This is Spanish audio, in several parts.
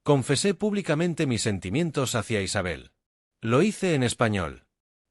Confesé públicamente mis sentimientos hacia Isabel. Lo hice en español.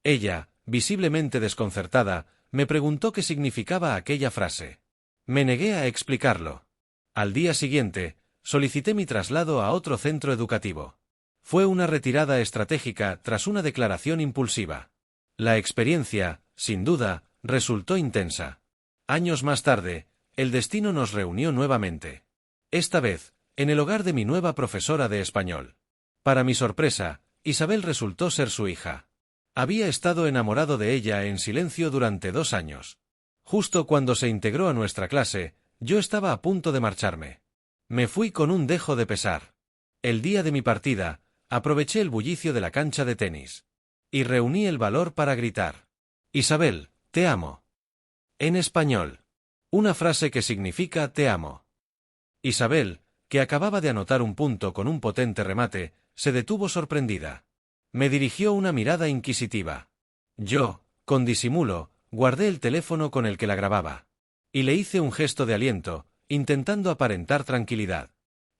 Ella, visiblemente desconcertada, me preguntó qué significaba aquella frase. Me negué a explicarlo. Al día siguiente, solicité mi traslado a otro centro educativo. Fue una retirada estratégica tras una declaración impulsiva. La experiencia, sin duda, resultó intensa. Años más tarde, el destino nos reunió nuevamente. Esta vez, en el hogar de mi nueva profesora de español. Para mi sorpresa, Isabel resultó ser su hija. Había estado enamorado de ella en silencio durante 2 años. Justo cuando se integró a nuestra clase, yo estaba a punto de marcharme. Me fui con un dejo de pesar. El día de mi partida, aproveché el bullicio de la cancha de tenis. Y reuní el valor para gritar: Isabel, te amo. En español. Una frase que significa te amo. Isabel, que acababa de anotar un punto con un potente remate, se detuvo sorprendida. Me dirigió una mirada inquisitiva. Yo, con disimulo, guardé el teléfono con el que la grababa. Y le hice un gesto de aliento, intentando aparentar tranquilidad.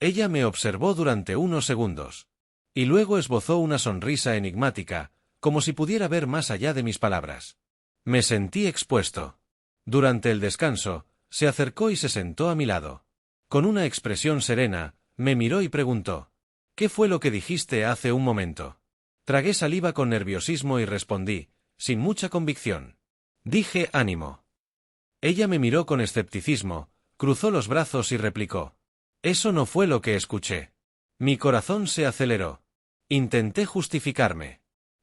Ella me observó durante unos segundos. Y luego esbozó una sonrisa enigmática, como si pudiera ver más allá de mis palabras. Me sentí expuesto. Durante el descanso, se acercó y se sentó a mi lado. Con una expresión serena, me miró y preguntó: ¿qué fue lo que dijiste hace un momento? Tragué saliva con nerviosismo y respondí, sin mucha convicción. Dije ánimo. Ella me miró con escepticismo, cruzó los brazos y replicó: eso no fue lo que escuché. Mi corazón se aceleró. Intenté justificarme.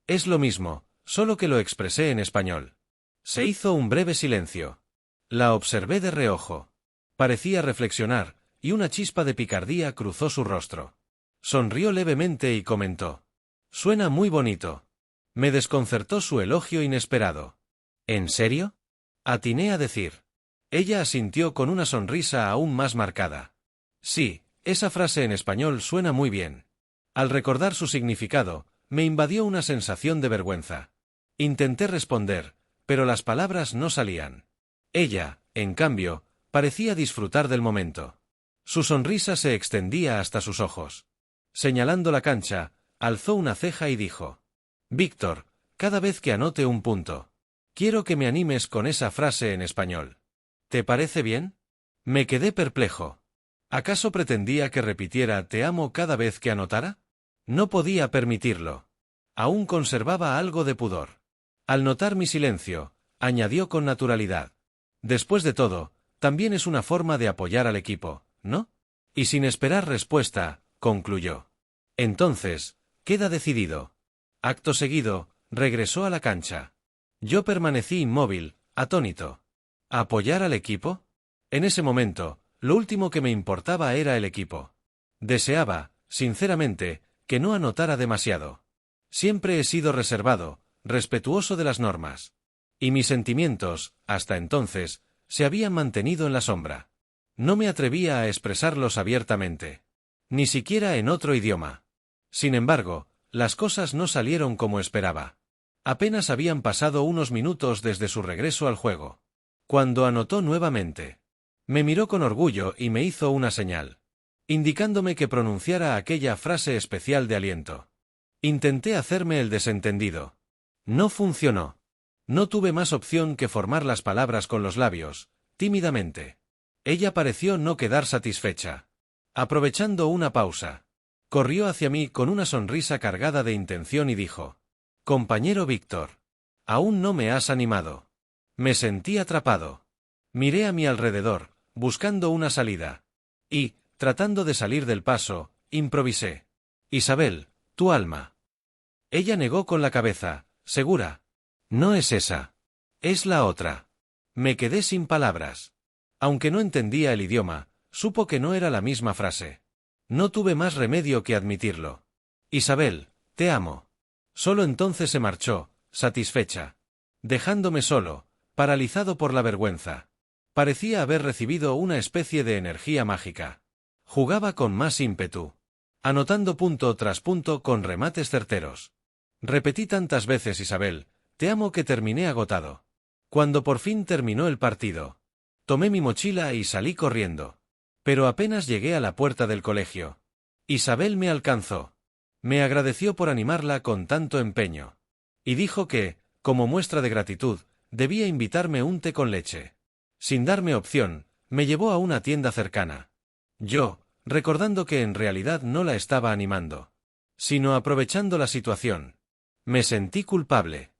Es lo mismo, solo que lo expresé en español. Se hizo un breve silencio. La observé de reojo. Parecía reflexionar, y una chispa de picardía cruzó su rostro. Sonrió levemente y comentó: suena muy bonito. Me desconcertó su elogio inesperado. ¿En serio? Atiné a decir. Ella asintió con una sonrisa aún más marcada. Sí, esa frase en español suena muy bien. Al recordar su significado, me invadió una sensación de vergüenza. Intenté responder, pero las palabras no salían. Ella, en cambio, parecía disfrutar del momento. Su sonrisa se extendía hasta sus ojos. Señalando la cancha, alzó una ceja y dijo: Víctor, cada vez que anote un punto, quiero que me animes con esa frase en español. ¿Te parece bien? Me quedé perplejo. ¿Acaso pretendía que repitiera te amo cada vez que anotara? No podía permitirlo. Aún conservaba algo de pudor. Al notar mi silencio, añadió con naturalidad: después de todo, también es una forma de apoyar al equipo, ¿no? Y sin esperar respuesta, concluyó: entonces, queda decidido. Acto seguido, regresó a la cancha. Yo permanecí inmóvil, atónito. ¿Apoyar al equipo? En ese momento, lo último que me importaba era el equipo. Deseaba, sinceramente, que no anotara demasiado. Siempre he sido reservado, respetuoso de las normas. Y mis sentimientos, hasta entonces, se habían mantenido en la sombra. No me atrevía a expresarlos abiertamente. Ni siquiera en otro idioma. Sin embargo, las cosas no salieron como esperaba. Apenas habían pasado unos minutos desde su regreso al juego. Cuando anotó nuevamente. Me miró con orgullo y me hizo una señal, indicándome que pronunciara aquella frase especial de aliento. Intenté hacerme el desentendido. No funcionó. No tuve más opción que formar las palabras con los labios, tímidamente. Ella pareció no quedar satisfecha. Aprovechando una pausa, corrió hacia mí con una sonrisa cargada de intención y dijo: compañero Víctor, aún no me has animado. Me sentí atrapado. Miré a mi alrededor, buscando una salida. Y, tratando de salir del paso, improvisé: Isabel, tu alma. Ella negó con la cabeza, segura. No es esa. Es la otra. Me quedé sin palabras. Aunque no entendía el idioma, supo que no era la misma frase. No tuve más remedio que admitirlo. Isabel, te amo. Solo entonces se marchó, satisfecha. Dejándome solo, paralizado por la vergüenza. Parecía haber recibido una especie de energía mágica. Jugaba con más ímpetu, anotando punto tras punto con remates certeros. Repetí tantas veces Isabel, te amo, que terminé agotado. Cuando por fin terminó el partido, tomé mi mochila y salí corriendo. Pero apenas llegué a la puerta del colegio, Isabel me alcanzó. Me agradeció por animarla con tanto empeño. Y dijo que, como muestra de gratitud, debía invitarme un té con leche. Sin darme opción, me llevó a una tienda cercana. Yo, recordando que en realidad no la estaba animando, sino aprovechando la situación, me sentí culpable.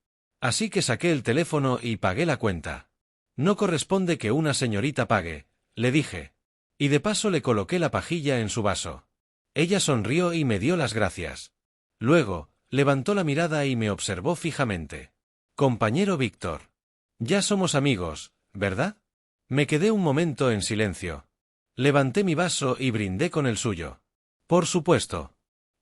Así que saqué el teléfono y pagué la cuenta. No corresponde que una señorita pague, le dije. Y de paso le coloqué la pajilla en su vaso. Ella sonrió y me dio las gracias. Luego, levantó la mirada y me observó fijamente. Compañero Víctor. Ya somos amigos, ¿verdad? Me quedé un momento en silencio. Levanté mi vaso y brindé con el suyo. Por supuesto.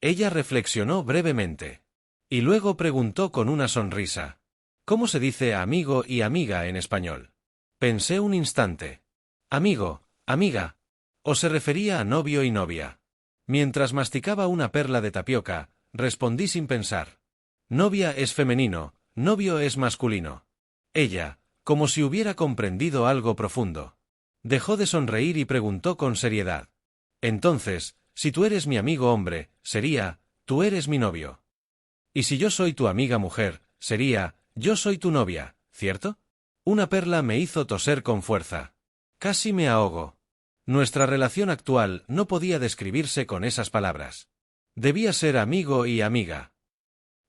Ella reflexionó brevemente. Y luego preguntó con una sonrisa. ¿Cómo se dice amigo y amiga en español? Pensé un instante. Amigo, amiga. ¿O se refería a novio y novia? Mientras masticaba una perla de tapioca, respondí sin pensar. Novia es femenino, novio es masculino. Ella, como si hubiera comprendido algo profundo, dejó de sonreír y preguntó con seriedad. Entonces, si tú eres mi amigo hombre, sería, tú eres mi novio. Y si yo soy tu amiga mujer, sería, yo soy tu novia, ¿cierto? Una perla me hizo toser con fuerza. Casi me ahogo. Nuestra relación actual no podía describirse con esas palabras. Debía ser amigo y amiga.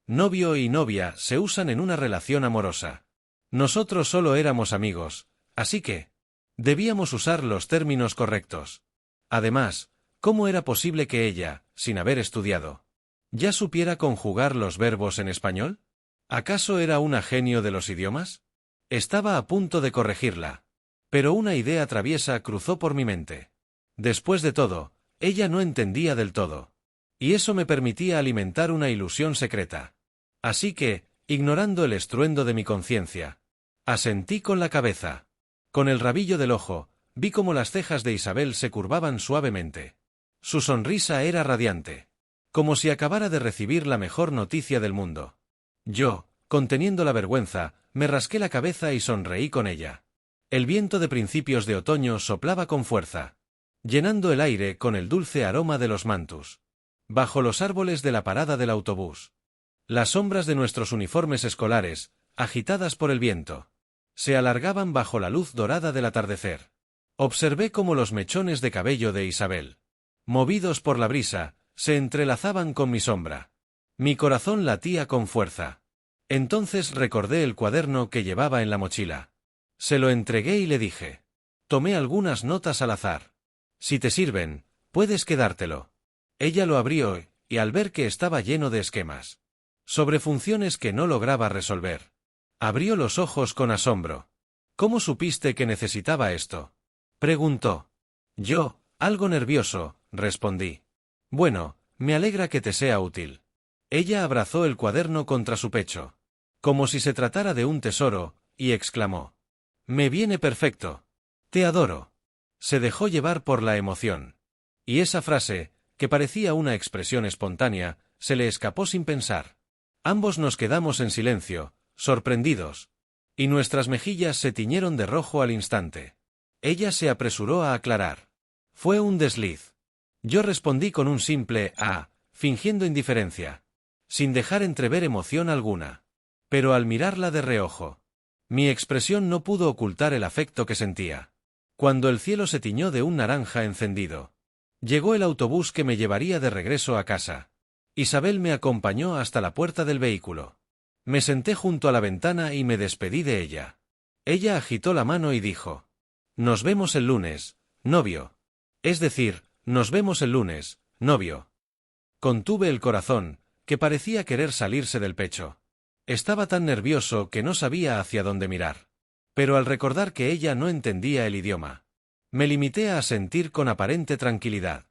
Novio y novia se usan en una relación amorosa. Nosotros solo éramos amigos, así que debíamos usar los términos correctos. Además, ¿cómo era posible que ella, sin haber estudiado, ya supiera conjugar los verbos en español? ¿Acaso era una genio de los idiomas? Estaba a punto de corregirla. Pero una idea traviesa cruzó por mi mente. Después de todo, ella no entendía del todo. Y eso me permitía alimentar una ilusión secreta. Así que, ignorando el estruendo de mi conciencia, asentí con la cabeza. Con el rabillo del ojo, vi cómo las cejas de Isabel se curvaban suavemente. Su sonrisa era radiante, como si acabara de recibir la mejor noticia del mundo. Yo, conteniendo la vergüenza, me rasqué la cabeza y sonreí con ella. El viento de principios de otoño soplaba con fuerza, llenando el aire con el dulce aroma de los mantus. Bajo los árboles de la parada del autobús, las sombras de nuestros uniformes escolares, agitadas por el viento, se alargaban bajo la luz dorada del atardecer. Observé cómo los mechones de cabello de Isabel, movidos por la brisa, se entrelazaban con mi sombra. Mi corazón latía con fuerza. Entonces recordé el cuaderno que llevaba en la mochila. Se lo entregué y le dije. Tomé algunas notas al azar. Si te sirven, puedes quedártelo. Ella lo abrió y al ver que estaba lleno de esquemas sobre funciones que no lograba resolver, abrió los ojos con asombro. ¿Cómo supiste que necesitaba esto?, preguntó. Yo, algo nervioso, respondí. Bueno, me alegra que te sea útil. Ella abrazó el cuaderno contra su pecho, como si se tratara de un tesoro, y exclamó. Me viene perfecto. Te adoro. Se dejó llevar por la emoción. Y esa frase, que parecía una expresión espontánea, se le escapó sin pensar. Ambos nos quedamos en silencio, sorprendidos. Y nuestras mejillas se tiñeron de rojo al instante. Ella se apresuró a aclarar. Fue un desliz. Yo respondí con un simple «ah», fingiendo indiferencia, sin dejar entrever emoción alguna. Pero al mirarla de reojo, mi expresión no pudo ocultar el afecto que sentía. Cuando el cielo se tiñó de un naranja encendido, llegó el autobús que me llevaría de regreso a casa. Isabel me acompañó hasta la puerta del vehículo. Me senté junto a la ventana y me despedí de ella. Ella agitó la mano y dijo. Nos vemos el lunes, novio. Es decir, nos vemos el lunes, novio. Contuve el corazón, que parecía querer salirse del pecho. Estaba tan nervioso que no sabía hacia dónde mirar. Pero al recordar que ella no entendía el idioma, me limité a asentir con aparente tranquilidad.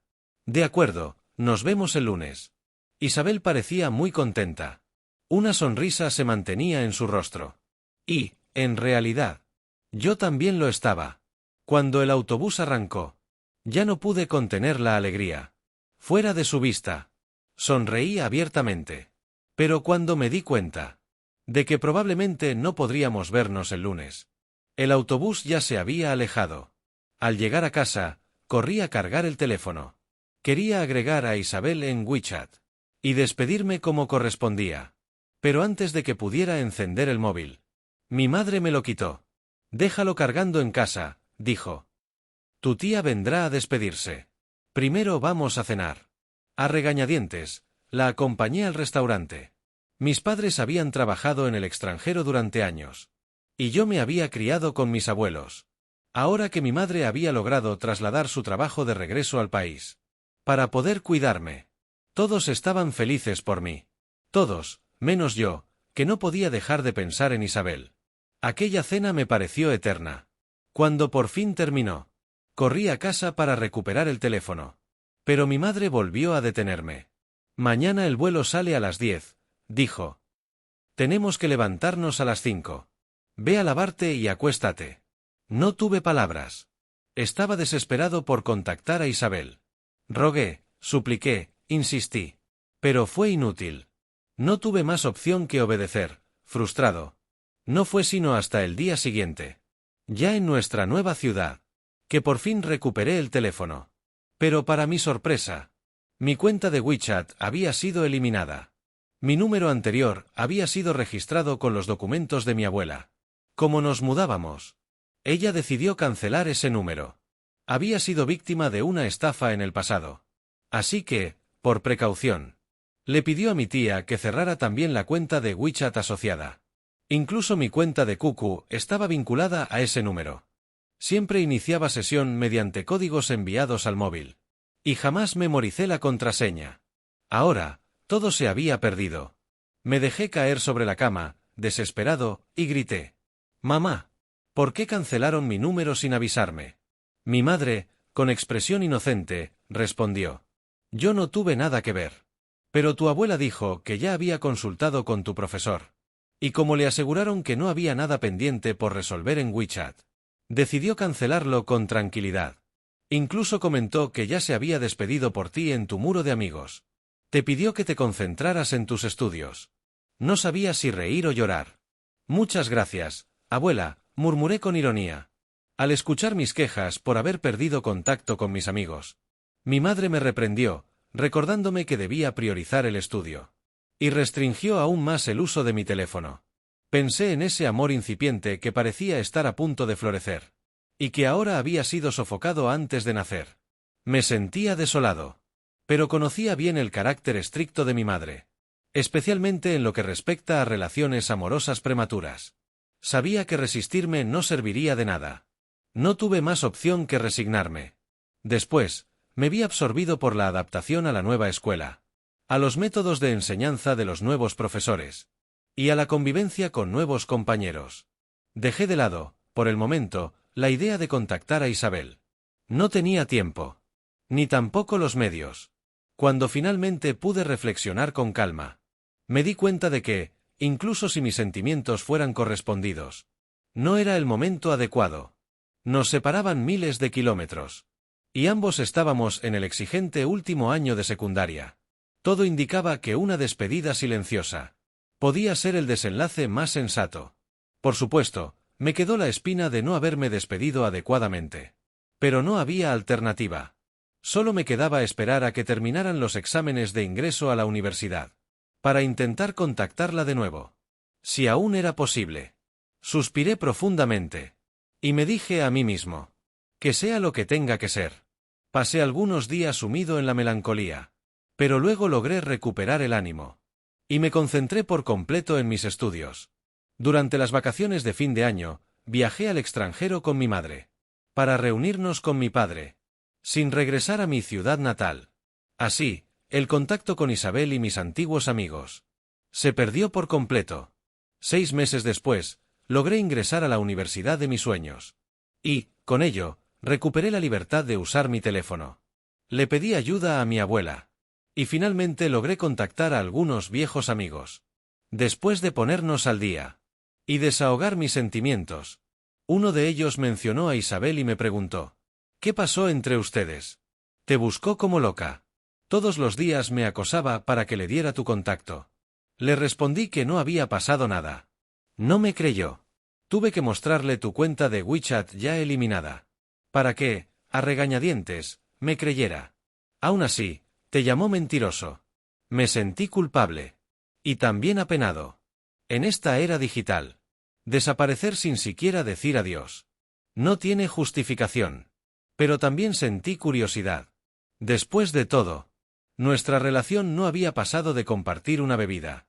De acuerdo, nos vemos el lunes. Isabel parecía muy contenta. Una sonrisa se mantenía en su rostro. Y, en realidad, yo también lo estaba. Cuando el autobús arrancó, ya no pude contener la alegría. Fuera de su vista, sonreí abiertamente. Pero cuando me di cuenta de que probablemente no podríamos vernos el lunes, el autobús ya se había alejado. Al llegar a casa, corrí a cargar el teléfono. Quería agregar a Isabel en WeChat y despedirme como correspondía. Pero antes de que pudiera encender el móvil, mi madre me lo quitó. Déjalo cargando en casa, dijo. Tu tía vendrá a despedirse. Primero vamos a cenar. A regañadientes, la acompañé al restaurante. Mis padres habían trabajado en el extranjero durante años. Y yo me había criado con mis abuelos. Ahora que mi madre había logrado trasladar su trabajo de regreso al país, para poder cuidarme, todos estaban felices por mí. Todos, menos yo, que no podía dejar de pensar en Isabel. Aquella cena me pareció eterna. Cuando por fin terminó, corrí a casa para recuperar el teléfono. Pero mi madre volvió a detenerme. Mañana el vuelo sale a las 10, dijo. Tenemos que levantarnos a las 5. Ve a lavarte y acuéstate. No tuve palabras. Estaba desesperado por contactar a Isabel. Rogué, supliqué, insistí. Pero fue inútil. No tuve más opción que obedecer, frustrado. No fue sino hasta el día siguiente, ya en nuestra nueva ciudad, que por fin recuperé el teléfono. Pero para mi sorpresa, mi cuenta de WeChat había sido eliminada. Mi número anterior había sido registrado con los documentos de mi abuela. Como nos mudábamos, ella decidió cancelar ese número. Había sido víctima de una estafa en el pasado. Así que, por precaución, le pidió a mi tía que cerrara también la cuenta de WeChat asociada. Incluso mi cuenta de QQ estaba vinculada a ese número. Siempre iniciaba sesión mediante códigos enviados al móvil. Y jamás memoricé la contraseña. Ahora, todo se había perdido. Me dejé caer sobre la cama, desesperado, y grité. «Mamá, ¿por qué cancelaron mi número sin avisarme?» Mi madre, con expresión inocente, respondió. «Yo no tuve nada que ver. Pero tu abuela dijo que ya había consultado con tu profesor. Y como le aseguraron que no había nada pendiente por resolver en WeChat, decidió cancelarlo con tranquilidad. Incluso comentó que ya se había despedido por ti en tu muro de amigos. Te pidió que te concentraras en tus estudios. No sabía si reír o llorar». «Muchas gracias, abuela», murmuré con ironía, al escuchar mis quejas por haber perdido contacto con mis amigos. Mi madre me reprendió, recordándome que debía priorizar el estudio. Y restringió aún más el uso de mi teléfono. Pensé en ese amor incipiente que parecía estar a punto de florecer. Y que ahora había sido sofocado antes de nacer. Me sentía desolado. Pero conocía bien el carácter estricto de mi madre. Especialmente en lo que respecta a relaciones amorosas prematuras. Sabía que resistirme no serviría de nada. No tuve más opción que resignarme. Después, me vi absorbido por la adaptación a la nueva escuela, a los métodos de enseñanza de los nuevos profesores, y a la convivencia con nuevos compañeros. Dejé de lado, por el momento, la idea de contactar a Isabel. No tenía tiempo. Ni tampoco los medios. Cuando finalmente pude reflexionar con calma, me di cuenta de que, incluso si mis sentimientos fueran correspondidos, no era el momento adecuado. Nos separaban miles de kilómetros. Y ambos estábamos en el exigente último año de secundaria. Todo indicaba que una despedida silenciosa podía ser el desenlace más sensato. Por supuesto, me quedó la espina de no haberme despedido adecuadamente. Pero no había alternativa. Solo me quedaba esperar a que terminaran los exámenes de ingreso a la universidad, para intentar contactarla de nuevo. Si aún era posible. Suspiré profundamente. Y me dije a mí mismo. Que sea lo que tenga que ser. Pasé algunos días sumido en la melancolía. Pero luego logré recuperar el ánimo. Y me concentré por completo en mis estudios. Durante las vacaciones de fin de año, viajé al extranjero con mi madre. Para reunirnos con mi padre. Sin regresar a mi ciudad natal. Así, el contacto con Isabel y mis antiguos amigos se perdió por completo. 6 meses después, logré ingresar a la universidad de mis sueños. Y, con ello, recuperé la libertad de usar mi teléfono. Le pedí ayuda a mi abuela. Y finalmente logré contactar a algunos viejos amigos. Después de ponernos al día y desahogar mis sentimientos, uno de ellos mencionó a Isabel y me preguntó: «¿Qué pasó entre ustedes? Te buscó como loca. Todos los días me acosaba para que le diera tu contacto». Le respondí que no había pasado nada. No me creyó. Tuve que mostrarle tu cuenta de WeChat ya eliminada, para que, a regañadientes, me creyera. Aún así, te llamó mentiroso. Me sentí culpable. Y también apenado. En esta era digital, desaparecer sin siquiera decir adiós no tiene justificación. Pero también sentí curiosidad. Después de todo, nuestra relación no había pasado de compartir una bebida.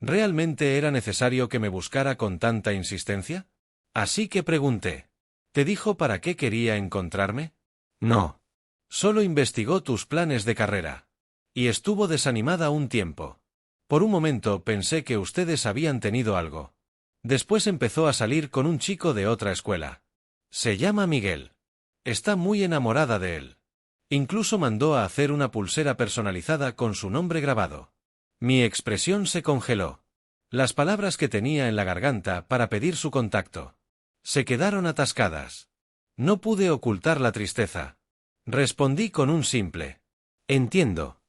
¿Realmente era necesario que me buscara con tanta insistencia? Así que pregunté. ¿Te dijo para qué quería encontrarme? No. Solo investigó tus planes de carrera. Y estuvo desanimada un tiempo. Por un momento pensé que ustedes habían tenido algo. Después empezó a salir con un chico de otra escuela. Se llama Miguel. Está muy enamorada de él. Incluso mandó a hacer una pulsera personalizada con su nombre grabado. Mi expresión se congeló. Las palabras que tenía en la garganta para pedir su contacto se quedaron atascadas. No pude ocultar la tristeza. Respondí con un simple «Entiendo».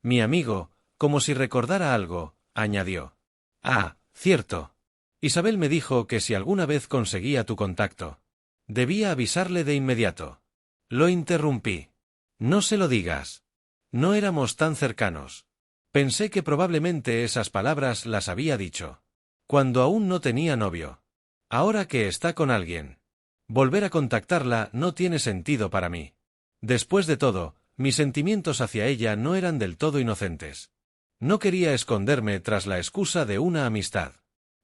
Mi amigo, como si recordara algo, añadió. «Ah, cierto. Isabel me dijo que si alguna vez conseguía tu contacto, debía avisarle de inmediato». Lo interrumpí. «No se lo digas. No éramos tan cercanos». Pensé que probablemente esas palabras las había dicho cuando aún no tenía novio. Ahora que está con alguien, volver a contactarla no tiene sentido para mí. Después de todo, mis sentimientos hacia ella no eran del todo inocentes. No quería esconderme tras la excusa de una amistad,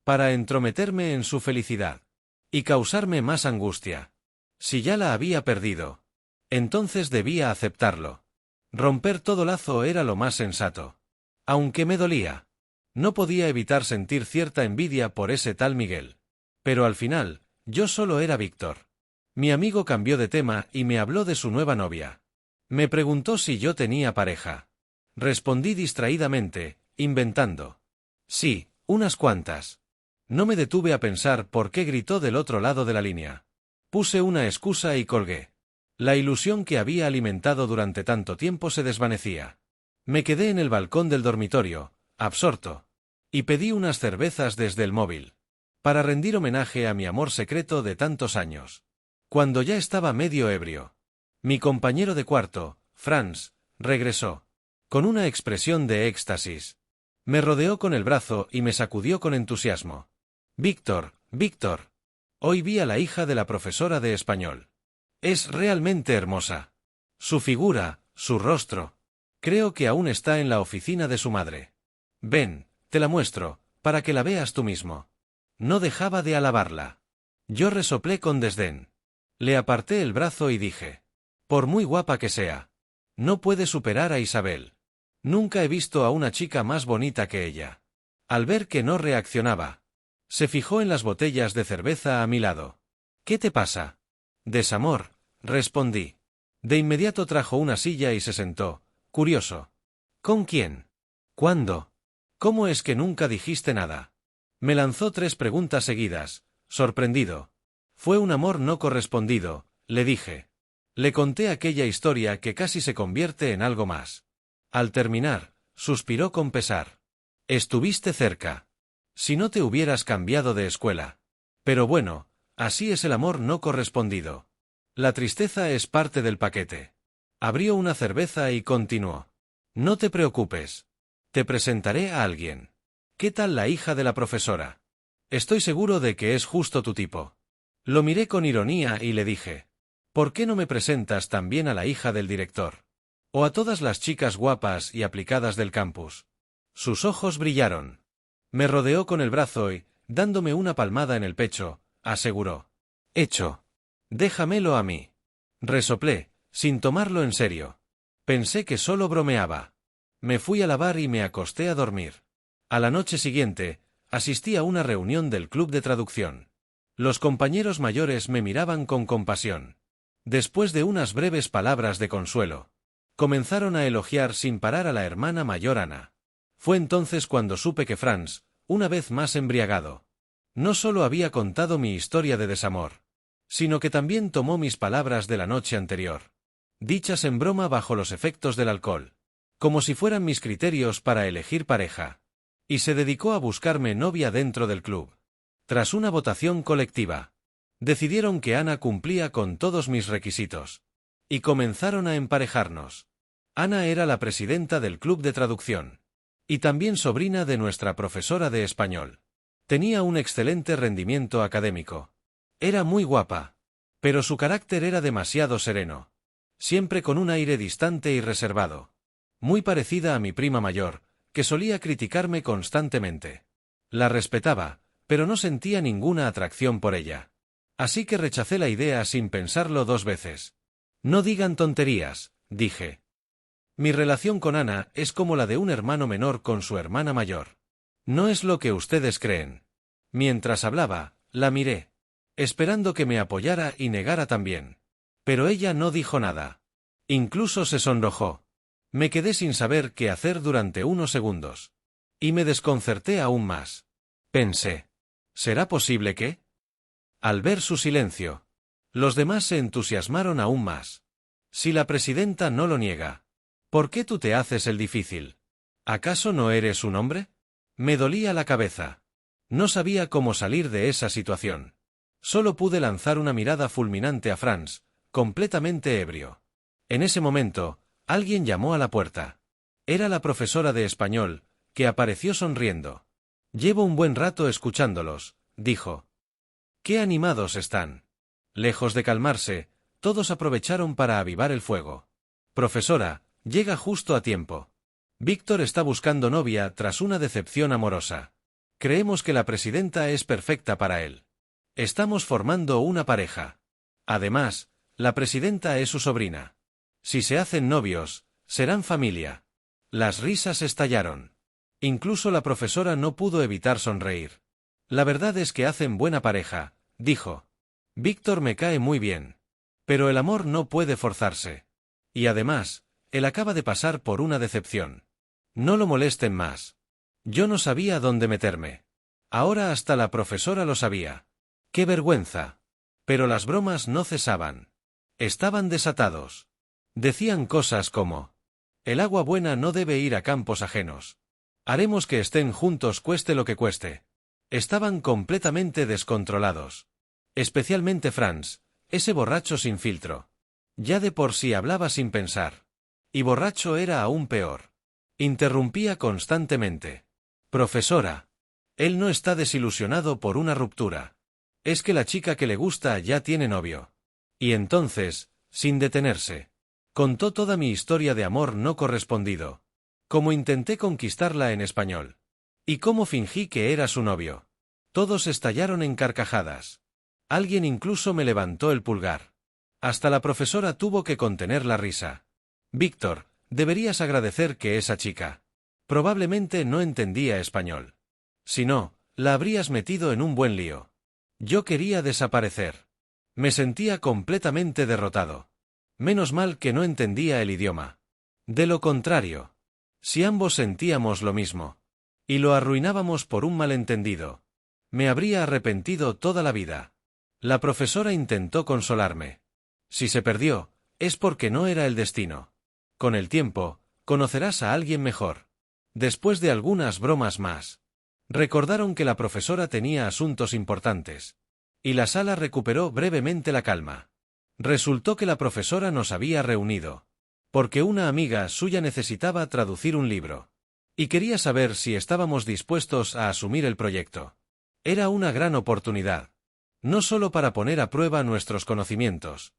para entrometerme en su felicidad y causarme más angustia. Si ya la había perdido, entonces debía aceptarlo. Romper todo lazo era lo más sensato. Aunque me dolía, no podía evitar sentir cierta envidia por ese tal Miguel. Pero al final, yo solo era Víctor. Mi amigo cambió de tema y me habló de su nueva novia. Me preguntó si yo tenía pareja. Respondí distraídamente, inventando. Sí, unas cuantas. No me detuve a pensar por qué gritó del otro lado de la línea. Puse una excusa y colgué. La ilusión que había alimentado durante tanto tiempo se desvanecía. Me quedé en el balcón del dormitorio, absorto, y pedí unas cervezas desde el móvil, para rendir homenaje a mi amor secreto de tantos años. Cuando ya estaba medio ebrio, mi compañero de cuarto, Franz, regresó, con una expresión de éxtasis. Me rodeó con el brazo y me sacudió con entusiasmo. «Víctor, Víctor. Hoy vi a la hija de la profesora de español. Es realmente hermosa. Su figura, su rostro. Creo que aún está en la oficina de su madre. Ven, te la muestro, para que la veas tú mismo». No dejaba de alabarla. Yo resoplé con desdén. Le aparté el brazo y dije. Por muy guapa que sea, no puede superar a Isabel. Nunca he visto a una chica más bonita que ella. Al ver que no reaccionaba, se fijó en las botellas de cerveza a mi lado. «¿Qué te pasa?» «Desamor», respondí. De inmediato trajo una silla y se sentó, curioso. «¿Con quién? ¿Cuándo? ¿Cómo es que nunca dijiste nada?» Me lanzó 3 preguntas seguidas, sorprendido. «Fue un amor no correspondido», le dije. Le conté aquella historia que casi se convierte en algo más. Al terminar, suspiró con pesar. «Estuviste cerca. Si no te hubieras cambiado de escuela. Pero bueno, así es el amor no correspondido. La tristeza es parte del paquete». Abrió una cerveza y continuó. «No te preocupes. Te presentaré a alguien. ¿Qué tal la hija de la profesora? Estoy seguro de que es justo tu tipo». Lo miré con ironía y le dije. «¿Por qué no me presentas también a la hija del director? O a todas las chicas guapas y aplicadas del campus?» Sus ojos brillaron. Me rodeó con el brazo y, dándome una palmada en el pecho, aseguró. «Hecho. Déjamelo a mí». Resoplé, sin tomarlo en serio. Pensé que solo bromeaba. Me fui a lavar y me acosté a dormir. A la noche siguiente, asistí a una reunión del club de traducción. Los compañeros mayores me miraban con compasión. Después de unas breves palabras de consuelo, comenzaron a elogiar sin parar a la hermana mayor Ana. Fue entonces cuando supe que Franz, una vez más embriagado, no solo había contado mi historia de desamor, sino que también tomó mis palabras de la noche anterior, dichas en broma bajo los efectos del alcohol, como si fueran mis criterios para elegir pareja, y se dedicó a buscarme novia dentro del club. Tras una votación colectiva, decidieron que Ana cumplía con todos mis requisitos, y comenzaron a emparejarnos. Ana era la presidenta del club de traducción. Y también sobrina de nuestra profesora de español. Tenía un excelente rendimiento académico. Era muy guapa. Pero su carácter era demasiado sereno. Siempre con un aire distante y reservado. Muy parecida a mi prima mayor, que solía criticarme constantemente. La respetaba, pero no sentía ninguna atracción por ella. Así que rechacé la idea sin pensarlo 2 veces. No digan tonterías, dije. Mi relación con Ana es como la de un hermano menor con su hermana mayor. No es lo que ustedes creen. Mientras hablaba, la miré, esperando que me apoyara y negara también. Pero ella no dijo nada. Incluso se sonrojó. Me quedé sin saber qué hacer durante unos segundos. Y me desconcerté aún más. Pensé, ¿será posible que? Al ver su silencio, los demás se entusiasmaron aún más. Si la presidenta no lo niega, ¿por qué tú te haces el difícil? ¿Acaso no eres un hombre? Me dolía la cabeza. No sabía cómo salir de esa situación. Solo pude lanzar una mirada fulminante a Franz, completamente ebrio. En ese momento, alguien llamó a la puerta. Era la profesora de español, que apareció sonriendo. Llevo un buen rato escuchándolos, dijo. ¡Qué animados están! Lejos de calmarse, todos aprovecharon para avivar el fuego. Profesora, llega justo a tiempo. Víctor está buscando novia tras una decepción amorosa. Creemos que la presidenta es perfecta para él. Estamos formando una pareja. Además, la presidenta es su sobrina. Si se hacen novios, serán familia. Las risas estallaron. Incluso la profesora no pudo evitar sonreír. La verdad es que hacen buena pareja, dijo. Víctor me cae muy bien. Pero el amor no puede forzarse. Y además, él acaba de pasar por una decepción. No lo molesten más. Yo no sabía dónde meterme. Ahora hasta la profesora lo sabía. ¡Qué vergüenza! Pero las bromas no cesaban. Estaban desatados. Decían cosas como: el agua buena no debe ir a campos ajenos. Haremos que estén juntos cueste lo que cueste. Estaban completamente descontrolados. Especialmente Franz, ese borracho sin filtro. Ya de por sí hablaba sin pensar. Y borracho era aún peor. Interrumpía constantemente. Profesora. Él no está desilusionado por una ruptura. Es que la chica que le gusta ya tiene novio. Y entonces, sin detenerse, contó toda mi historia de amor no correspondido. Cómo intenté conquistarla en español. Y cómo fingí que era su novio. Todos estallaron en carcajadas. Alguien incluso me levantó el pulgar. Hasta la profesora tuvo que contener la risa. Víctor, deberías agradecer que esa chica probablemente no entendía español. Si no, la habrías metido en un buen lío. Yo quería desaparecer. Me sentía completamente derrotado. Menos mal que no entendía el idioma. De lo contrario, si ambos sentíamos lo mismo, y lo arruinábamos por un malentendido, me habría arrepentido toda la vida. La profesora intentó consolarme. Si se perdió, es porque no era el destino. Con el tiempo, conocerás a alguien mejor. Después de algunas bromas más, recordaron que la profesora tenía asuntos importantes. Y la sala recuperó brevemente la calma. Resultó que la profesora nos había reunido, porque una amiga suya necesitaba traducir un libro. Y quería saber si estábamos dispuestos a asumir el proyecto. Era una gran oportunidad. No solo para poner a prueba nuestros conocimientos,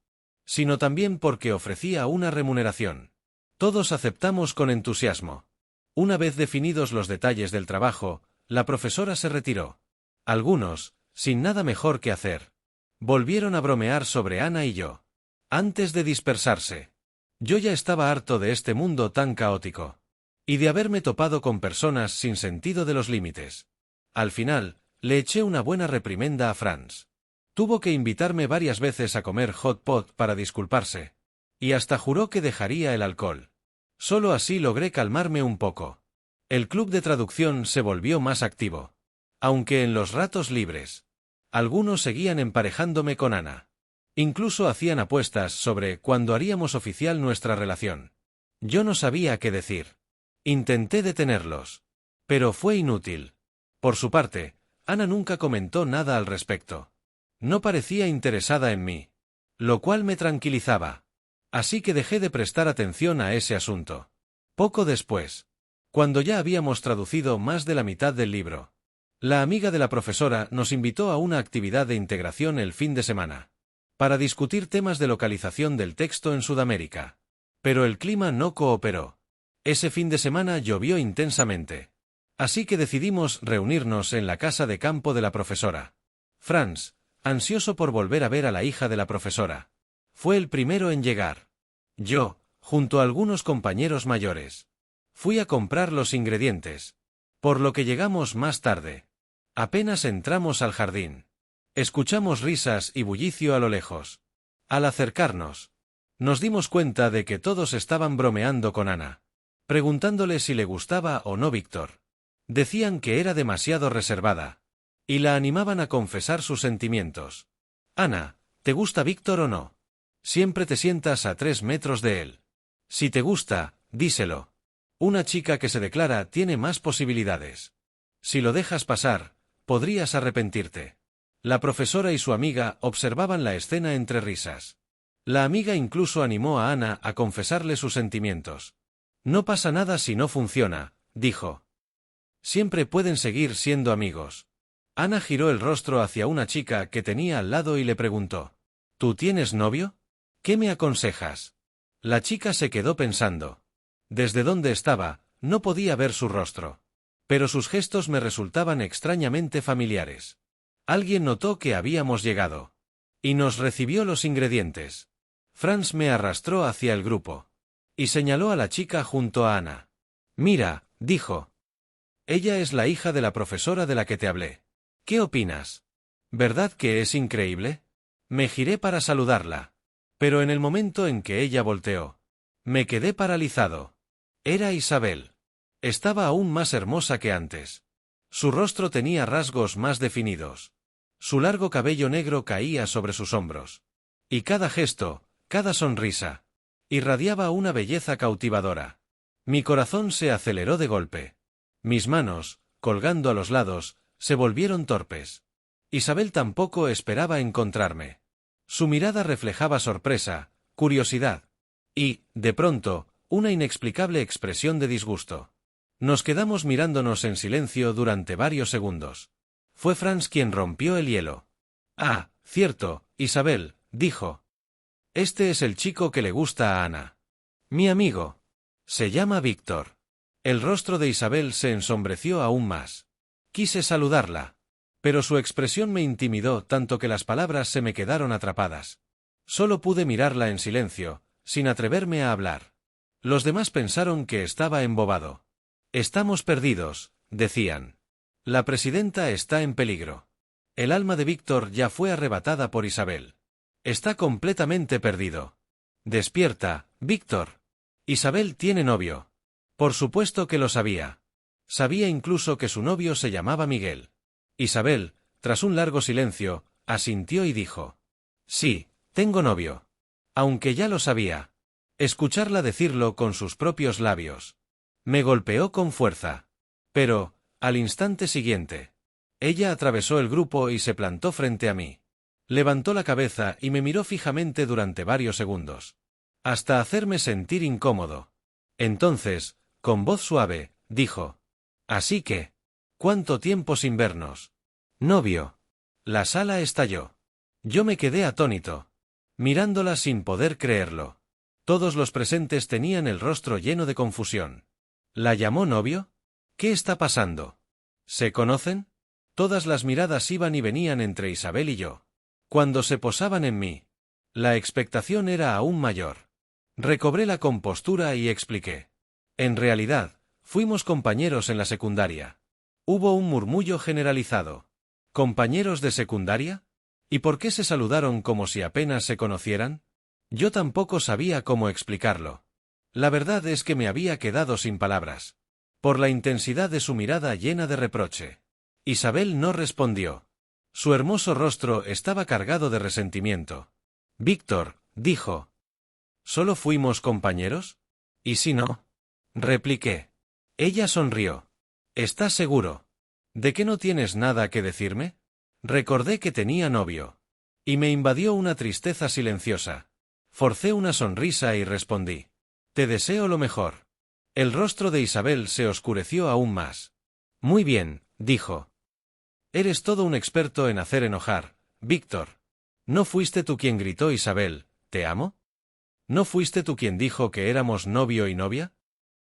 sino también porque ofrecía una remuneración. Todos aceptamos con entusiasmo. Una vez definidos los detalles del trabajo, la profesora se retiró. Algunos, sin nada mejor que hacer, volvieron a bromear sobre Ana y yo. Antes de dispersarse, yo ya estaba harto de este mundo tan caótico. Y de haberme topado con personas sin sentido de los límites. Al final, le eché una buena reprimenda a Franz. Tuvo que invitarme varias veces a comer hot pot para disculparse. Y hasta juró que dejaría el alcohol. Solo así logré calmarme un poco. El club de traducción se volvió más activo. Aunque en los ratos libres, algunos seguían emparejándome con Ana. Incluso hacían apuestas sobre cuándo haríamos oficial nuestra relación. Yo no sabía qué decir. Intenté detenerlos. Pero fue inútil. Por su parte, Ana nunca comentó nada al respecto. No parecía interesada en mí. Lo cual me tranquilizaba. Así que dejé de prestar atención a ese asunto. Poco después, cuando ya habíamos traducido más de la mitad del libro, la amiga de la profesora nos invitó a una actividad de integración el fin de semana, para discutir temas de localización del texto en Sudamérica. Pero el clima no cooperó. Ese fin de semana llovió intensamente. Así que decidimos reunirnos en la casa de campo de la profesora. Franz, ansioso por volver a ver a la hija de la profesora, fue el primero en llegar. Yo, junto a algunos compañeros mayores, fui a comprar los ingredientes, por lo que llegamos más tarde. Apenas entramos al jardín, escuchamos risas y bullicio a lo lejos. Al acercarnos, nos dimos cuenta de que todos estaban bromeando con Ana, preguntándole si le gustaba o no Víctor. Decían que era demasiado reservada, y la animaban a confesar sus sentimientos. Ana, ¿te gusta Víctor o no? Siempre te sientas a 3 metros de él. Si te gusta, díselo. Una chica que se declara tiene más posibilidades. Si lo dejas pasar, podrías arrepentirte. La profesora y su amiga observaban la escena entre risas. La amiga incluso animó a Ana a confesarle sus sentimientos. No pasa nada si no funciona, dijo. Siempre pueden seguir siendo amigos. Ana giró el rostro hacia una chica que tenía al lado y le preguntó: ¿Tú tienes novio? ¿Qué me aconsejas? La chica se quedó pensando. Desde donde estaba, no podía ver su rostro, pero sus gestos me resultaban extrañamente familiares. Alguien notó que habíamos llegado, y nos recibió los ingredientes. Franz me arrastró hacia el grupo, y señaló a la chica junto a Ana. Mira, dijo. Ella es la hija de la profesora de la que te hablé. ¿Qué opinas? ¿Verdad que es increíble? Me giré para saludarla, pero en el momento en que ella volteó, me quedé paralizado. Era Isabel. Estaba aún más hermosa que antes. Su rostro tenía rasgos más definidos. Su largo cabello negro caía sobre sus hombros. Y cada gesto, cada sonrisa, irradiaba una belleza cautivadora. Mi corazón se aceleró de golpe. Mis manos, colgando a los lados, se volvieron torpes. Isabel tampoco esperaba encontrarme. Su mirada reflejaba sorpresa, curiosidad, y, de pronto, una inexplicable expresión de disgusto. Nos quedamos mirándonos en silencio durante varios segundos. Fue Franz quien rompió el hielo. Ah, cierto, Isabel, dijo. Este es el chico que le gusta a Ana. Mi amigo. Se llama Víctor. El rostro de Isabel se ensombreció aún más. Quise saludarla, pero su expresión me intimidó tanto que las palabras se me quedaron atrapadas. Solo pude mirarla en silencio, sin atreverme a hablar. Los demás pensaron que estaba embobado. Estamos perdidos, decían. La presidenta está en peligro. El alma de Víctor ya fue arrebatada por Isabel. Está completamente perdido. Despierta, Víctor. Isabel tiene novio. Por supuesto que lo sabía. Sabía incluso que su novio se llamaba Miguel. Isabel, tras un largo silencio, asintió y dijo: Sí, tengo novio. Aunque ya lo sabía. Escucharla decirlo con sus propios labios me golpeó con fuerza. Pero, al instante siguiente, ella atravesó el grupo y se plantó frente a mí. Levantó la cabeza y me miró fijamente durante varios segundos, hasta hacerme sentir incómodo. Entonces, con voz suave, dijo: Así que, ¿cuánto tiempo sin vernos? Novio. La sala estalló. Yo me quedé atónito, mirándola sin poder creerlo. Todos los presentes tenían el rostro lleno de confusión. ¿La llamó novio? ¿Qué está pasando? ¿Se conocen? Todas las miradas iban y venían entre Isabel y yo. Cuando se posaban en mí, la expectación era aún mayor. Recobré la compostura y expliqué. En realidad, fuimos compañeros en la secundaria. Hubo un murmullo generalizado. ¿Compañeros de secundaria? ¿Y por qué se saludaron como si apenas se conocieran? Yo tampoco sabía cómo explicarlo. La verdad es que me había quedado sin palabras, por la intensidad de su mirada llena de reproche. Isabel no respondió. Su hermoso rostro estaba cargado de resentimiento. Víctor, dijo. ¿Solo fuimos compañeros? ¿Y si no? Repliqué. Ella sonrió. ¿Estás seguro? ¿De que no tienes nada que decirme? Recordé que tenía novio. Y me invadió una tristeza silenciosa. Forcé una sonrisa y respondí. Te deseo lo mejor. El rostro de Isabel se oscureció aún más. Muy bien, dijo. Eres todo un experto en hacer enojar, Víctor. ¿No fuiste tú quien gritó Isabel, te amo? ¿No fuiste tú quien dijo que éramos novio y novia?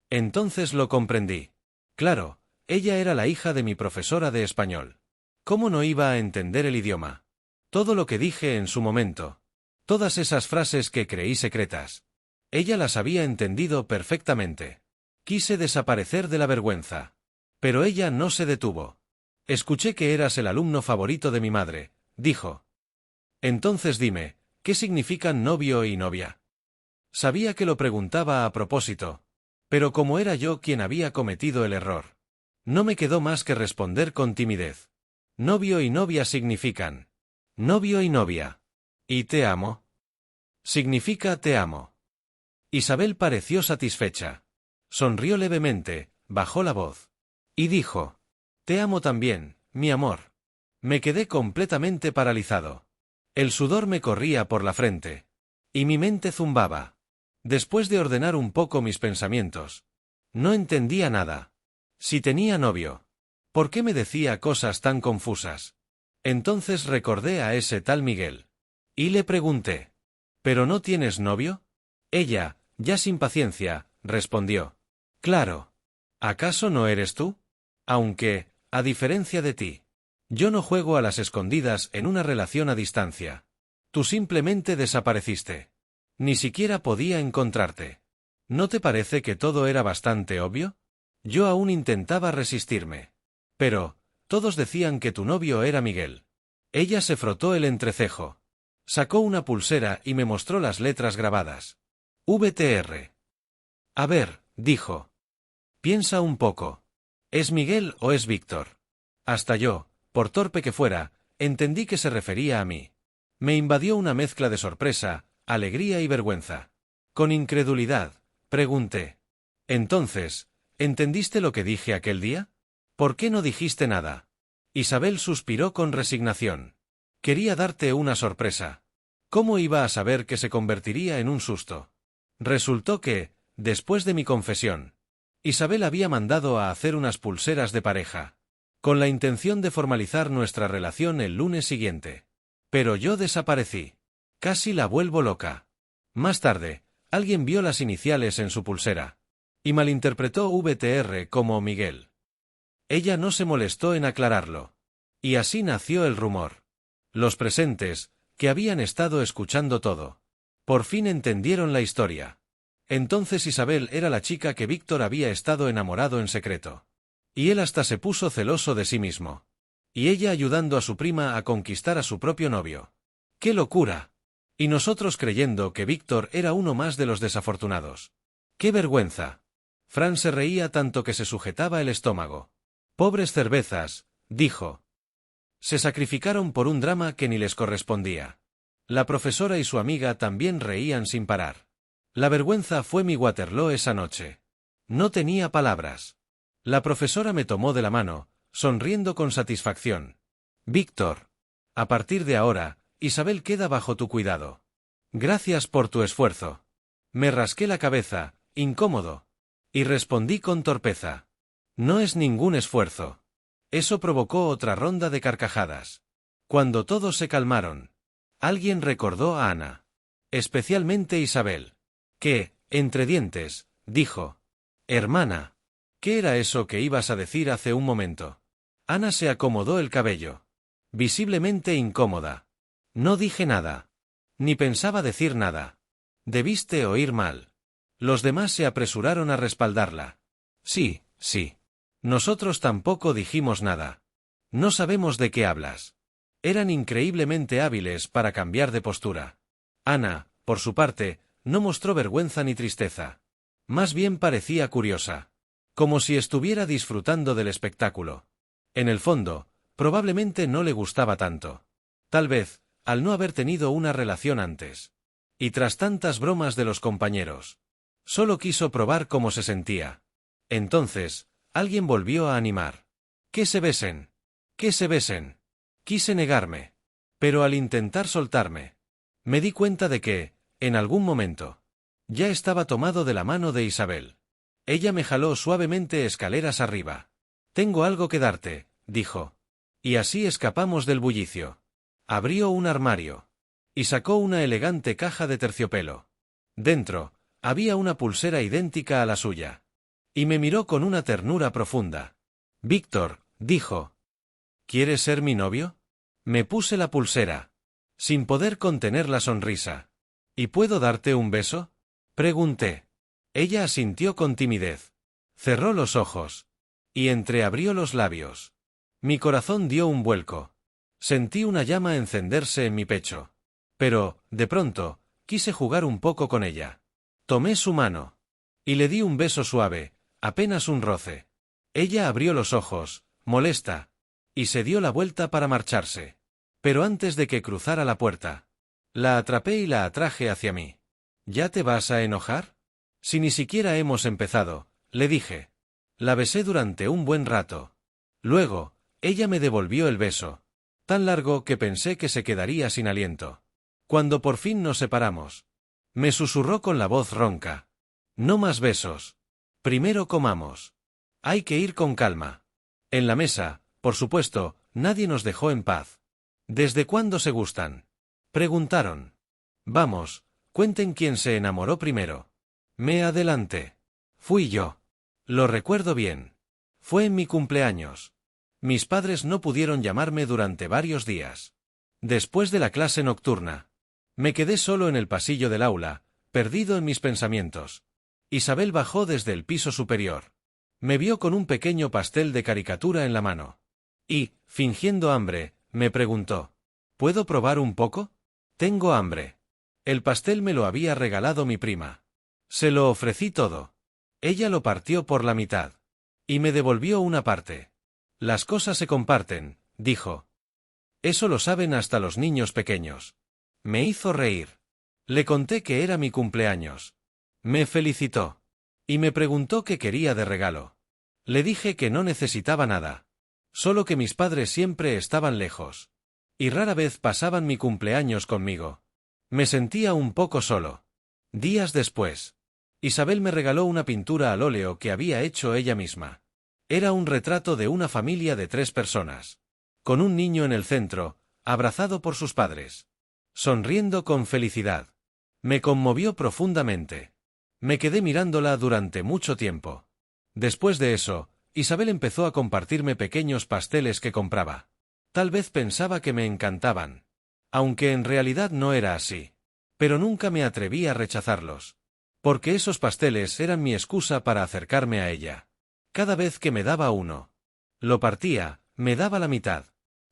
Entonces lo comprendí. Claro, ella era la hija de mi profesora de español. ¿Cómo no iba a entender el idioma? Todo lo que dije en su momento. Todas esas frases que creí secretas. Ella las había entendido perfectamente. Quise desaparecer de la vergüenza. Pero ella no se detuvo. Escuché que eras el alumno favorito de mi madre, dijo. Entonces dime, ¿qué significan novio y novia? Sabía que lo preguntaba a propósito. Pero como era yo quien había cometido el error, no me quedó más que responder con timidez. Novio y novia significan. Novio y novia. ¿Y te amo? Significa te amo. Isabel pareció satisfecha. Sonrió levemente, bajó la voz. Y dijo. Te amo también, mi amor. Me quedé completamente paralizado. El sudor me corría por la frente. Y mi mente zumbaba. Después de ordenar un poco mis pensamientos. No entendía nada. Si tenía novio. ¿Por qué me decía cosas tan confusas? Entonces recordé a ese tal Miguel. Y le pregunté. ¿Pero no tienes novio? Ella, ya sin paciencia, respondió. Claro. ¿Acaso no eres tú? Aunque, a diferencia de ti, yo no juego a las escondidas en una relación a distancia. Tú simplemente desapareciste. Ni siquiera podía encontrarte. ¿No te parece que todo era bastante obvio? Yo aún intentaba resistirme. Pero, todos decían que tu novio era Miguel. Ella se frotó el entrecejo. Sacó una pulsera y me mostró las letras grabadas. VTR. A ver, dijo. Piensa un poco. ¿Es Miguel o es Víctor? Hasta yo, por torpe que fuera, entendí que se refería a mí. Me invadió una mezcla de sorpresa, alegría y vergüenza. Con incredulidad, pregunté. Entonces, ¿entendiste lo que dije aquel día? ¿Por qué no dijiste nada? Isabel suspiró con resignación. Quería darte una sorpresa. ¿Cómo iba a saber que se convertiría en un susto? Resultó que, después de mi confesión, Isabel había mandado a hacer unas pulseras de pareja, con la intención de formalizar nuestra relación el lunes siguiente. Pero yo desaparecí. Casi la vuelvo loca. Más tarde, alguien vio las iniciales en su pulsera, y malinterpretó VTR como Miguel. Ella no se molestó en aclararlo. Y así nació el rumor. Los presentes, que habían estado escuchando todo, por fin entendieron la historia. Entonces Isabel era la chica que Víctor había estado enamorado en secreto. Y él hasta se puso celoso de sí mismo. Y ella ayudando a su prima a conquistar a su propio novio. ¡Qué locura! Y nosotros creyendo que Víctor era uno más de los desafortunados. ¡Qué vergüenza! Fran se reía tanto que se sujetaba el estómago. Pobres cervezas, dijo. Se sacrificaron por un drama que ni les correspondía. La profesora y su amiga también reían sin parar. La vergüenza fue mi Waterloo esa noche. No tenía palabras. La profesora me tomó de la mano, sonriendo con satisfacción. Víctor. A partir de ahora, Isabel queda bajo tu cuidado. Gracias por tu esfuerzo. Me rasqué la cabeza, incómodo. Y respondí con torpeza. No es ningún esfuerzo. Eso provocó otra ronda de carcajadas. Cuando todos se calmaron, alguien recordó a Ana. Especialmente Isabel. Que, entre dientes, dijo. Hermana. ¿Qué era eso que ibas a decir hace un momento? Ana se acomodó el cabello. Visiblemente incómoda. No dije nada. Ni pensaba decir nada. Debiste oír mal. Los demás se apresuraron a respaldarla. Sí, sí. Nosotros tampoco dijimos nada. No sabemos de qué hablas. Eran increíblemente hábiles para cambiar de postura. Ana, por su parte, no mostró vergüenza ni tristeza. Más bien parecía curiosa. Como si estuviera disfrutando del espectáculo. En el fondo, probablemente no le gustaba tanto. Tal vez, al no haber tenido una relación antes. Y tras tantas bromas de los compañeros. Solo quiso probar cómo se sentía. Entonces, alguien volvió a animar. ¡Que se besen! ¡Que se besen! Quise negarme. Pero al intentar soltarme, me di cuenta de que, en algún momento. Ya estaba tomado de la mano de Isabel. Ella me jaló suavemente escaleras arriba. «Tengo algo que darte», dijo. Y así escapamos del bullicio. Abrió un armario. Y sacó una elegante caja de terciopelo. Dentro, había una pulsera idéntica a la suya. Y me miró con una ternura profunda. «Víctor», dijo. «¿Quieres ser mi novio?» Me puse la pulsera, sin poder contener la sonrisa. «¿Y puedo darte un beso?», pregunté. Ella asintió con timidez. Cerró los ojos. Y entreabrió los labios. Mi corazón dio un vuelco. Sentí una llama encenderse en mi pecho. Pero, de pronto, quise jugar un poco con ella. Tomé su mano. Y le di un beso suave, apenas un roce. Ella abrió los ojos, molesta. Y se dio la vuelta para marcharse. Pero antes de que cruzara la puerta, la atrapé y la atraje hacia mí. «¿Ya te vas a enojar? Si ni siquiera hemos empezado», le dije. La besé durante un buen rato. Luego, ella me devolvió el beso. Tan largo que pensé que se quedaría sin aliento. Cuando por fin nos separamos, me susurró con la voz ronca. «No más besos. Primero comamos. Hay que ir con calma». En la mesa, por supuesto, nadie nos dejó en paz. «¿Desde cuándo se gustan?», preguntaron. «Vamos, cuenten quién se enamoró primero». Me adelanté. «Fui yo. Lo recuerdo bien. Fue en mi cumpleaños. Mis padres no pudieron llamarme durante varios días. Después de la clase nocturna, me quedé solo en el pasillo del aula, perdido en mis pensamientos. Isabel bajó desde el piso superior. Me vio con un pequeño pastel de caricatura en la mano. Y, fingiendo hambre, me preguntó: «¿Puedo probar un poco? Tengo hambre». El pastel me lo había regalado mi prima. Se lo ofrecí todo. Ella lo partió por la mitad. Y me devolvió una parte. «Las cosas se comparten», dijo. «Eso lo saben hasta los niños pequeños». Me hizo reír. Le conté que era mi cumpleaños. Me felicitó. Y me preguntó qué quería de regalo. Le dije que no necesitaba nada. Solo que mis padres siempre estaban lejos. Y rara vez pasaban mi cumpleaños conmigo. Me sentía un poco solo. Días después, Isabel me regaló una pintura al óleo que había hecho ella misma. Era un retrato de una familia de 3 personas. Con un niño en el centro, abrazado por sus padres. Sonriendo con felicidad. Me conmovió profundamente. Me quedé mirándola durante mucho tiempo. Después de eso, Isabel empezó a compartirme pequeños pasteles que compraba. Tal vez pensaba que me encantaban. Aunque en realidad no era así. Pero nunca me atreví a rechazarlos. Porque esos pasteles eran mi excusa para acercarme a ella. Cada vez que me daba uno, lo partía, me daba la mitad.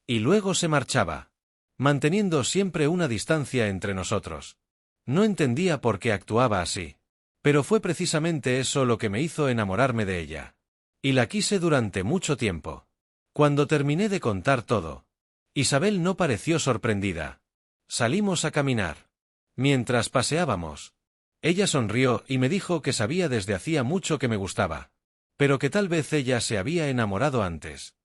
Y luego se marchaba. Manteniendo siempre una distancia entre nosotros. No entendía por qué actuaba así. Pero fue precisamente eso lo que me hizo enamorarme de ella. Y la quise durante mucho tiempo. Cuando terminé de contar todo, Isabel no pareció sorprendida. Salimos a caminar. Mientras paseábamos, ella sonrió y me dijo que sabía desde hacía mucho que me gustaba. Pero que tal vez ella se había enamorado antes.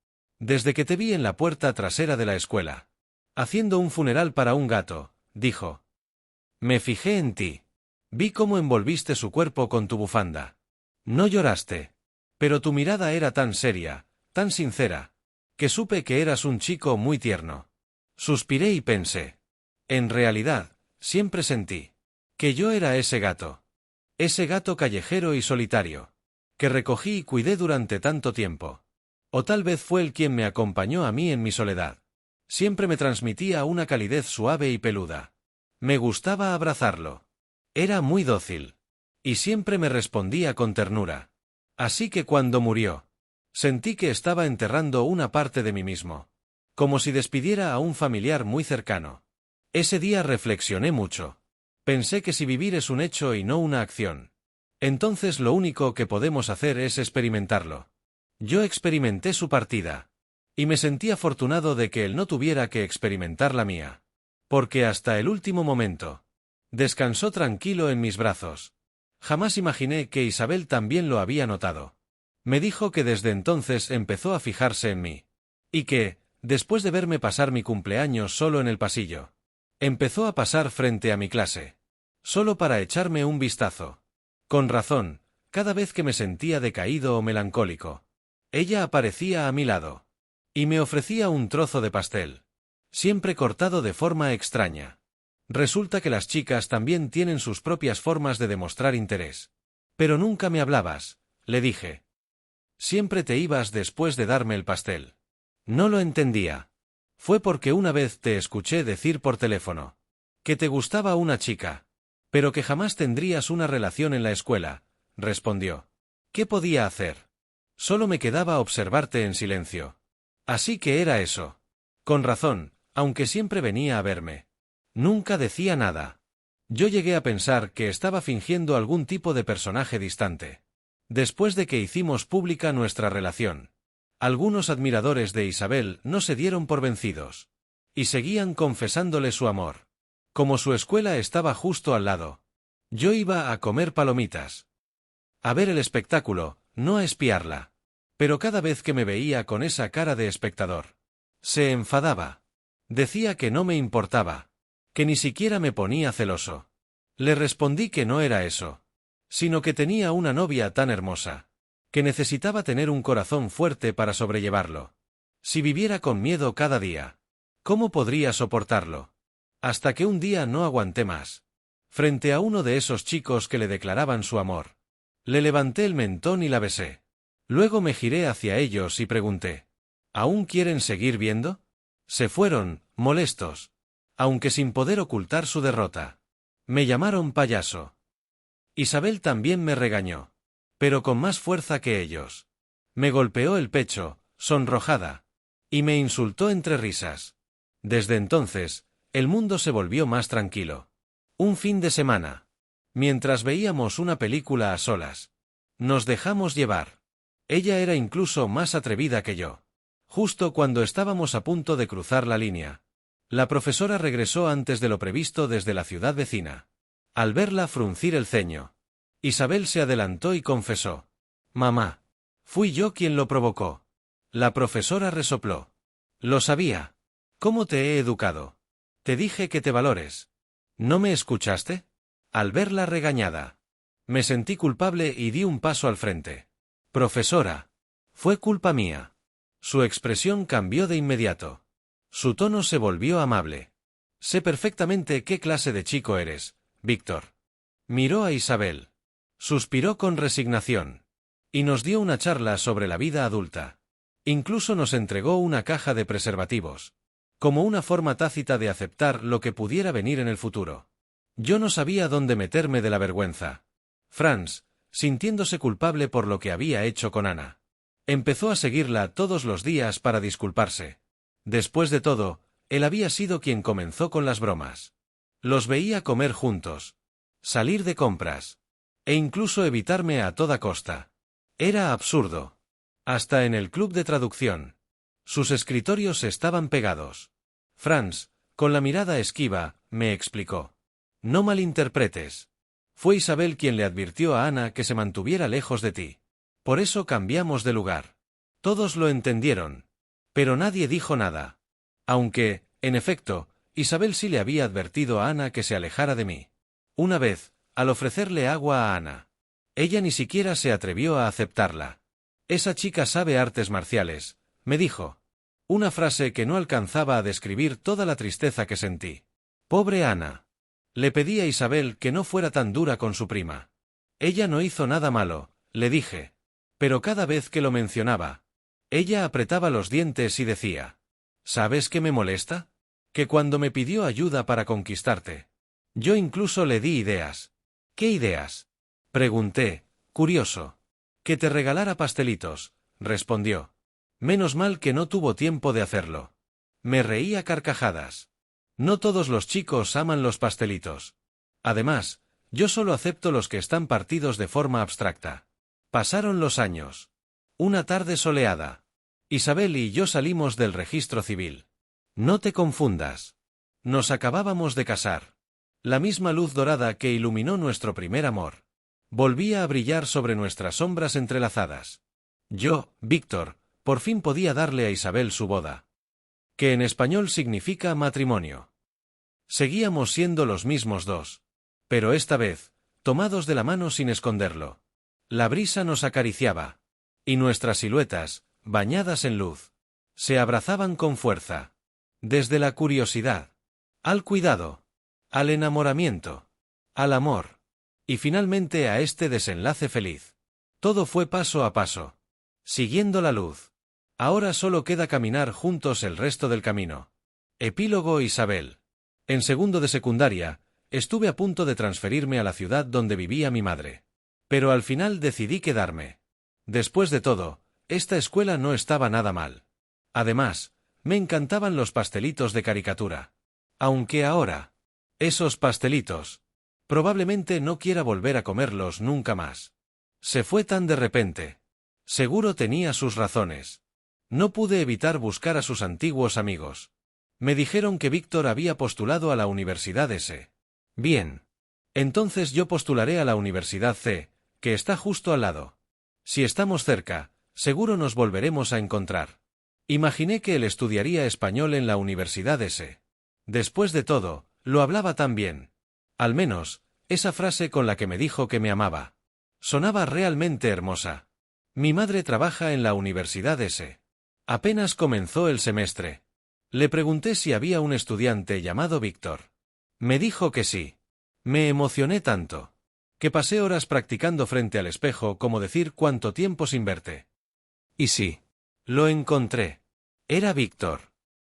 «Desde que te vi en la puerta trasera de la escuela, haciendo un funeral para un gato», dijo. «Me fijé en ti. Vi cómo envolviste su cuerpo con tu bufanda. No lloraste. Pero tu mirada era tan seria, tan sincera, que supe que eras un chico muy tierno». Suspiré y pensé. En realidad, siempre sentí que yo era ese gato. Ese gato callejero y solitario, que recogí y cuidé durante tanto tiempo. O tal vez fue él quien me acompañó a mí en mi soledad. Siempre me transmitía una calidez suave y peluda. Me gustaba abrazarlo. Era muy dócil. Y siempre me respondía con ternura. Así que cuando murió, sentí que estaba enterrando una parte de mí mismo. Como si despidiera a un familiar muy cercano. Ese día reflexioné mucho. Pensé que si vivir es un hecho y no una acción, entonces lo único que podemos hacer es experimentarlo. Yo experimenté su partida. Y me sentí afortunado de que él no tuviera que experimentar la mía. Porque hasta el último momento, descansó tranquilo en mis brazos. Jamás imaginé que Isabel también lo había notado. Me dijo que desde entonces empezó a fijarse en mí. Y que, después de verme pasar mi cumpleaños solo en el pasillo, empezó a pasar frente a mi clase. solo para echarme un vistazo. Con razón, cada vez que me sentía decaído o melancólico, ella aparecía a mi lado. Y me ofrecía un trozo de pastel, siempre cortado de forma extraña. Resulta que las chicas también tienen sus propias formas de demostrar interés. Pero nunca me hablabas, le dije. Siempre te ibas después de darme el pastel. No lo entendía. Fue porque una vez te escuché decir por teléfono que te gustaba una chica, pero que jamás tendrías una relación en la escuela, respondió. ¿Qué podía hacer? Solo me quedaba observarte en silencio. Así que era eso. Con razón, aunque siempre venía a verme. Nunca decía nada. Yo llegué a pensar que estaba fingiendo algún tipo de personaje distante. Después de que hicimos pública nuestra relación, algunos admiradores de Isabel no se dieron por vencidos. Y seguían confesándole su amor. Como su escuela estaba justo al lado, yo iba a comer palomitas, a ver el espectáculo, no a espiarla. Pero cada vez que me veía con esa cara de espectador, se enfadaba. Decía que no me importaba, que ni siquiera me ponía celoso. Le respondí que no era eso, sino que tenía una novia tan hermosa, que necesitaba tener un corazón fuerte para sobrellevarlo. Si viviera con miedo cada día, ¿cómo podría soportarlo? Hasta que un día no aguanté más. Frente a uno de esos chicos que le declaraban su amor, le levanté el mentón y la besé. Luego me giré hacia ellos y pregunté, ¿aún quieren seguir viendo? Se fueron, molestos, aunque sin poder ocultar su derrota. Me llamaron payaso. Isabel también me regañó, pero con más fuerza que ellos. Me golpeó el pecho, sonrojada, y me insultó entre risas. Desde entonces, el mundo se volvió más tranquilo. Un fin de semana, mientras veíamos una película a solas, nos dejamos llevar. Ella era incluso más atrevida que yo. Justo cuando estábamos a punto de cruzar la línea, la profesora regresó antes de lo previsto desde la ciudad vecina. Al verla fruncir el ceño, Isabel se adelantó y confesó. «Mamá, fui yo quien lo provocó». La profesora resopló. «Lo sabía. ¿Cómo te he educado? Te dije que te valores. ¿No me escuchaste?» Al verla regañada, me sentí culpable y di un paso al frente. «Profesora, fue culpa mía». Su expresión cambió de inmediato. Su tono se volvió amable. «Sé perfectamente qué clase de chico eres, Víctor». Miró a Isabel. Suspiró con resignación. Y nos dio una charla sobre la vida adulta. Incluso nos entregó una caja de preservativos, como una forma tácita de aceptar lo que pudiera venir en el futuro. Yo no sabía dónde meterme de la vergüenza. Franz, sintiéndose culpable por lo que había hecho con Ana, empezó a seguirla todos los días para disculparse. Después de todo, él había sido quien comenzó con las bromas. Los veía comer juntos, salir de compras, e incluso evitarme a toda costa. Era absurdo. Hasta en el club de traducción. Sus escritorios estaban pegados. Franz, con la mirada esquiva, me explicó. «No malinterpretes. Fue Isabel quien le advirtió a Ana que se mantuviera lejos de ti. Por eso cambiamos de lugar». Todos lo entendieron, pero nadie dijo nada. Aunque, en efecto, Isabel sí le había advertido a Ana que se alejara de mí. Una vez, al ofrecerle agua a Ana, ella ni siquiera se atrevió a aceptarla. «Esa chica sabe artes marciales», me dijo. Una frase que no alcanzaba a describir toda la tristeza que sentí. Pobre Ana. Le pedí a Isabel que no fuera tan dura con su prima. «Ella no hizo nada malo», le dije. Pero cada vez que lo mencionaba, ella apretaba los dientes y decía, «¿Sabes qué me molesta? Que cuando me pidió ayuda para conquistarte, yo incluso le di ideas». «¿Qué ideas?», pregunté, curioso. «Que te regalara pastelitos», respondió. Menos mal que no tuvo tiempo de hacerlo. Me reí a carcajadas. No todos los chicos aman los pastelitos. Además, yo solo acepto los que están partidos de forma abstracta. Pasaron los años. Una tarde soleada. Isabel y yo salimos del registro civil. No te confundas. Nos acabábamos de casar. La misma luz dorada que iluminó nuestro primer amor volvía a brillar sobre nuestras sombras entrelazadas. Yo, Víctor, por fin podía darle a Isabel su boda, que en español significa matrimonio. Seguíamos siendo los mismos dos, Pero esta vez, tomados de la mano sin esconderlo. La brisa nos acariciaba. Y nuestras siluetas, bañadas en luz, se abrazaban con fuerza. Desde la curiosidad, al cuidado, al enamoramiento, al amor, y finalmente a este desenlace feliz. Todo fue paso a paso, siguiendo la luz. Ahora solo queda caminar juntos el resto del camino. Epílogo Isabel. En segundo de secundaria, estuve a punto de transferirme a la ciudad donde vivía mi madre. Pero al final decidí quedarme. Después de todo, esta escuela no estaba nada mal. Además, me encantaban los pastelitos de caricatura. Aunque ahora, esos pastelitos, probablemente no quiera volver a comerlos nunca más. Se fue tan de repente. Seguro tenía sus razones. No pude evitar buscar a sus antiguos amigos. Me dijeron que Víctor había postulado a la Universidad S. Bien. Entonces yo postularé a la Universidad C, que está justo al lado. Si estamos cerca, seguro nos volveremos a encontrar. Imaginé que él estudiaría español en la Universidad S. Después de todo, lo hablaba tan bien. Al menos, esa frase con la que me dijo que me amaba. Sonaba realmente hermosa. Mi madre trabaja en la Universidad S. Apenas comenzó el semestre. Le pregunté si había un estudiante llamado Víctor. Me dijo que sí. Me emocioné tanto, que pasé horas practicando frente al espejo como decir cuánto tiempo sin verte. Y sí. Lo encontré. Era Víctor.